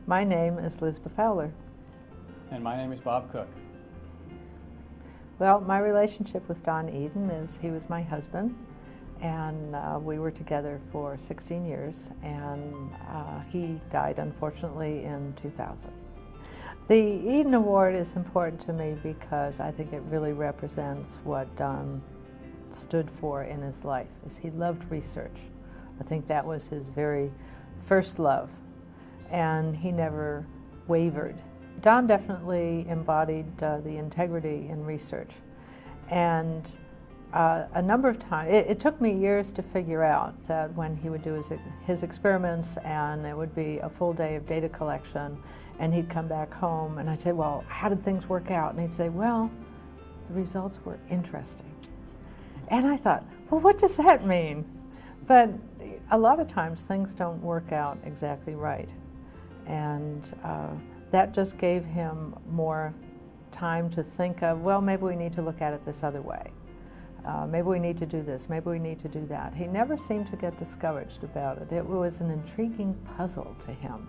My name is Lisba Fowler. And my name is Bob Koch. Well, my relationship with Don Eden is he was my husband, and we were together for 16 years, and he died unfortunately in 2000. The Eden Award is important to me because I think it really represents what Don stood for in his life. Is he loved research. I think that was his very first love, and he never wavered. Don definitely embodied the integrity in research, and a number of times, it took me years to figure out that when he would do his experiments and it would be a full day of data collection and he'd come back home and I'd say, well, how did things work out? And he'd say, well, the results were interesting. And I thought, well, what does that mean? But a lot of times things don't work out exactly right. And that just gave him more time to think of, well, maybe we need to look at it this other way. Maybe we need to do this, maybe we need to do that. He never seemed to get discouraged about it. It was an intriguing puzzle to him,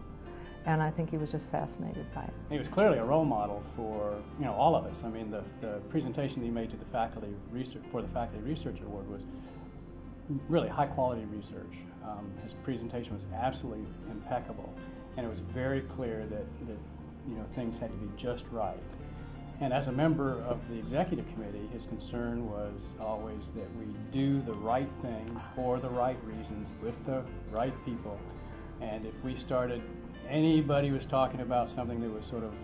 and I think he was just fascinated by it. He was clearly a role model for all of us. I mean, the presentation that he made to the faculty research for the Faculty Research Award was really high quality research. His presentation was absolutely impeccable, and it was very clear that things had to be just right. And as a member of the executive committee, his concern was always that we do the right thing for the right reasons with the right people. And if we started, anybody was talking about something that was sort of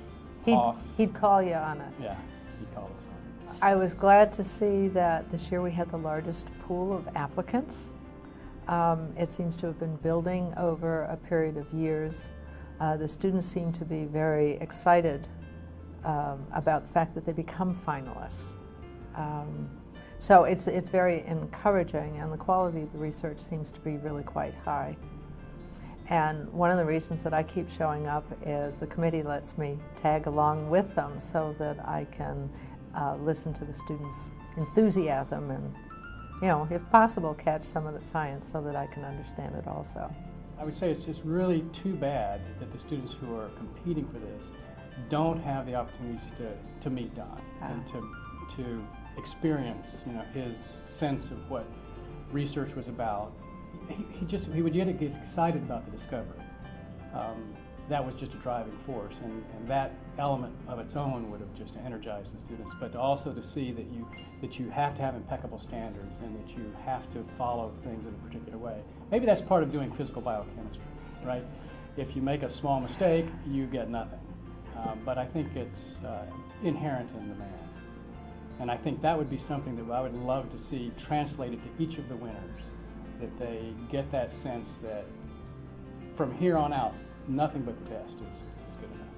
off. He'd call you on it. Yeah, he'd call us on it. I was glad to see that this year we had the largest pool of applicants. It seems to have been building over a period of years. The students seem to be very excited about the fact that they become finalists. So it's very encouraging, and the quality of the research seems to be really quite high. And one of the reasons that I keep showing up is the committee lets me tag along with them so that I can listen to the students' enthusiasm and, if possible, catch some of the science so that I can understand it also. I would say it's just really too bad that the students who are competing for this don't have the opportunity to meet Don and to experience his sense of what research was about. He would get excited about the discovery. That was just a driving force, and that element of its own would have just energized the students. But also to see that you have to have impeccable standards and that you have to follow things in a particular way. Maybe that's part of doing physical biochemistry, right? If you make a small mistake, you get nothing. But I think it's inherent in the man. And I think that would be something that I would love to see translated to each of the winners, that they get that sense that from here on out, nothing but the best is good enough.